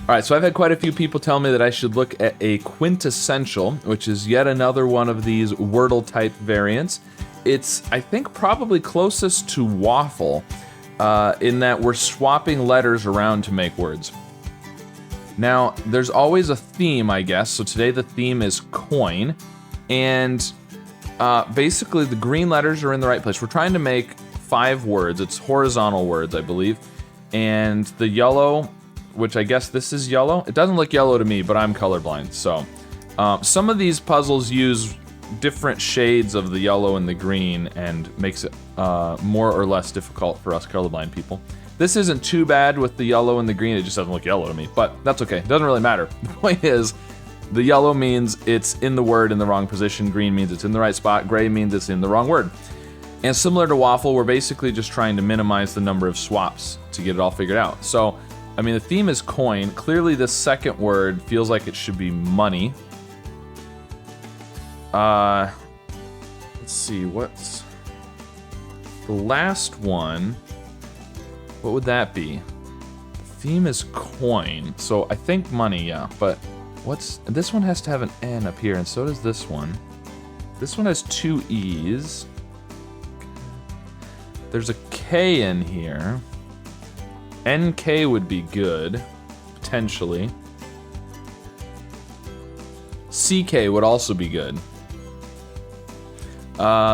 All right, so I've had quite a few people tell me that I should look at a quintessential, which is yet another one of these Wordle type variants. It's, I think, probably closest to waffle in that we're swapping letters around to make words. Now, there's always a theme, I guess. So today the theme is coin, and basically the green letters are in the right place. We're trying to make 5 words. It's horizontal words, I believe. And the yellow, which I guess this is yellow. It doesn't look yellow to me, but I'm colorblind. So some of these puzzles use different shades of the yellow and the green and makes it more or less difficult for us colorblind people. This isn't too bad with the yellow and the green. It just doesn't look yellow to me, but that's okay. It doesn't really matter. The point is, the yellow means it's in the word in the wrong position. Green means it's in the right spot. Gray means it's in the wrong word. And similar to waffle, we're basically just trying to minimize the number of swaps to get it all figured out. So, I mean, the theme is coin. Clearly, this second word feels like it should be money. Let's see, what's the last one? What would that be? The theme is coin, so I think money, yeah, but this one has to have an N up here, and so does this one. This one has 2 E's. There's a K in here. NK would be good, potentially. CK would also be good.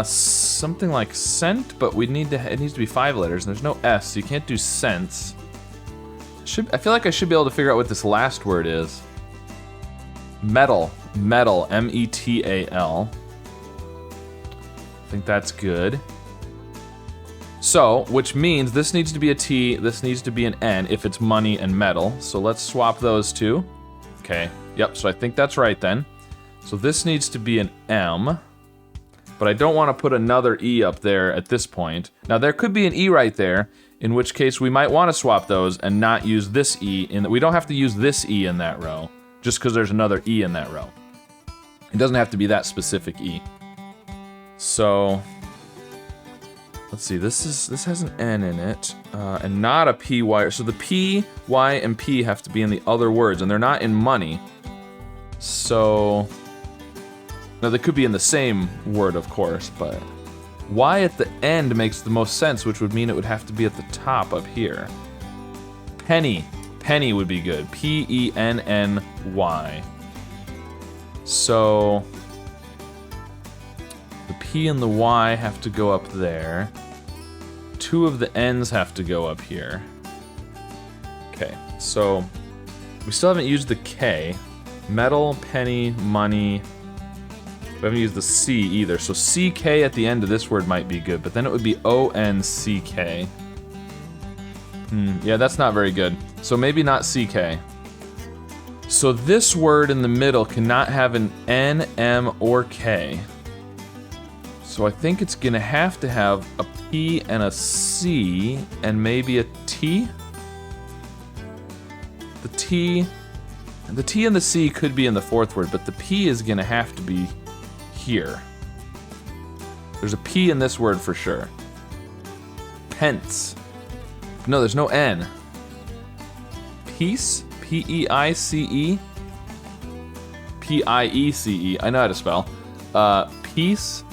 Something like cent, but it needs to be 5 letters, and there's no S, so you can't do cents. I feel like I should be able to figure out what this last word is. Metal, M-E-T-A-L. I think that's good. So, which means this needs to be a T, this needs to be an N if it's money and metal. So let's swap those two. Okay, yep, so I think that's right then. So this needs to be an M. But I don't want to put another E up there at this point. Now there could be an E right there, in which case we might want to swap those and not use this E. We don't have to use this E in that row, just because there's another E in that row. It doesn't have to be that specific E. So, let's see, this has an N in it, and not a P-Y. So the P, Y, and P have to be in the other words, and they're not in money. So... Now, they could be in the same word, of course, but Y at the end makes the most sense, which would mean it would have to be at the top up here. Penny. Penny would be good. P-E-N-N-Y. So, the P and the Y have to go up there. 2 of the N's have to go up here. Okay, so we still haven't used the K. Metal, penny, money... We haven't used the C either, so CK at the end of this word might be good, but then it would be O-N-C-K. Yeah, that's not very good. So maybe not CK. So this word in the middle cannot have an N, M, or K. So I think it's gonna have to have a P and a C, and maybe a T? The T and the C could be in the 4th word, but the P is gonna have to be here. There's a P in this word for sure. Pence. No, there's no N. Peace? P-E-I-C-E? P-I-E-C-E. I know how to spell. Peace?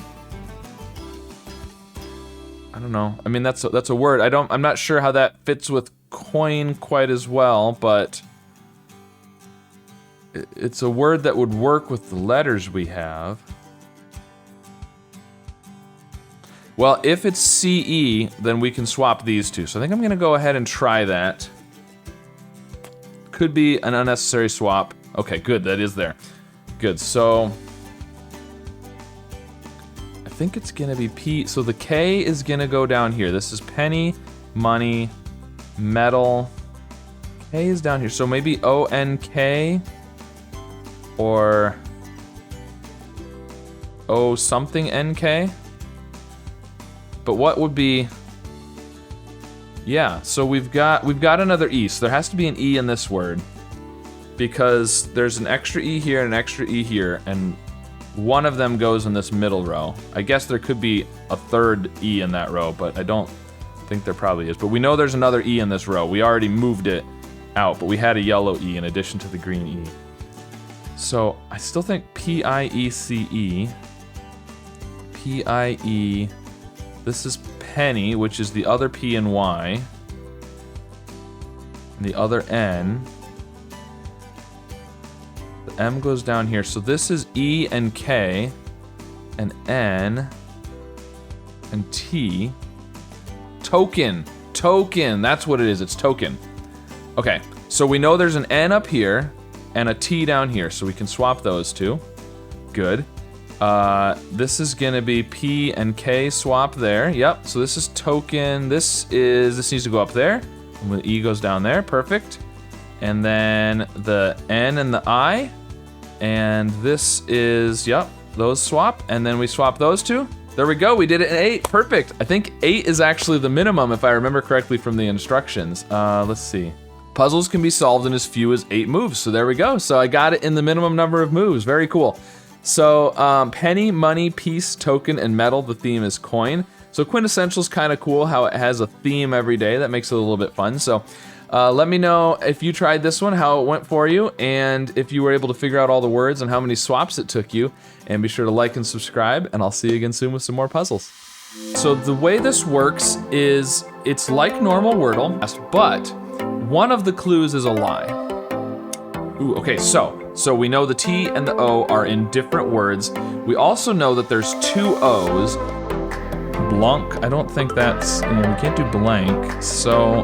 I don't know. I mean, that's a word. I'm not sure how that fits with coin quite as well, but it's a word that would work with the letters we have. Well, if it's CE, then we can swap these two. So I think I'm going to go ahead and try that. Could be an unnecessary swap. Okay, good, that is there. Good, so... I think it's going to be P. So the K is going to go down here. This is penny, money, metal. K is down here. So maybe O-N-K or O something N-K. But what would be... Yeah, so we've got another E. So there has to be an E in this word. Because there's an extra E here and an extra E here, and one of them goes in this middle row. I guess there could be a 3rd E in that row, but I don't think there probably is. But we know there's another E in this row. We already moved it out, but we had a yellow E in addition to the green E. So I still think P-I-E-C-E. P-I-E. This is penny, which is the other P and Y. And the other N. The M goes down here. So this is E and K. And N. And T. Token. Token. That's what it is. It's token. Okay. So we know there's an N up here and a T down here. So we can swap those two. Good. This is gonna be P and K swap there. Yep, so this is token. This needs to go up there. And the E goes down there, perfect. And then the N and the I. And this is, yep, those swap. And then we swap those two. There we go, we did it in 8, perfect. I think 8 is actually the minimum if I remember correctly from the instructions. Let's see. Puzzles can be solved in as few as 8 moves. So there we go. So I got it in the minimum number of moves, very cool. So penny, money, piece, token, and metal, the theme is coin. So Quintessential's kind of cool how it has a theme every day. That makes it a little bit fun. So let me know if you tried this one, how it went for you, and if you were able to figure out all the words and how many swaps it took you. And be sure to like and subscribe, and I'll see you again soon with some more puzzles. So the way this works is it's like normal Wordle, but one of the clues is a lie. Ooh, okay, so we know the T and the O are in different words. We also know that there's 2 O's. Blanc, I don't think that's, we can't do blank, so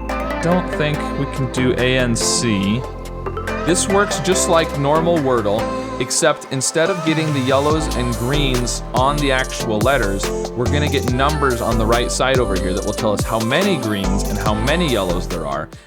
I don't think we can do ANC. This works just like normal Wordle, except instead of getting the yellows and greens on the actual letters, we're gonna get numbers on the right side over here that will tell us how many greens and how many yellows there are.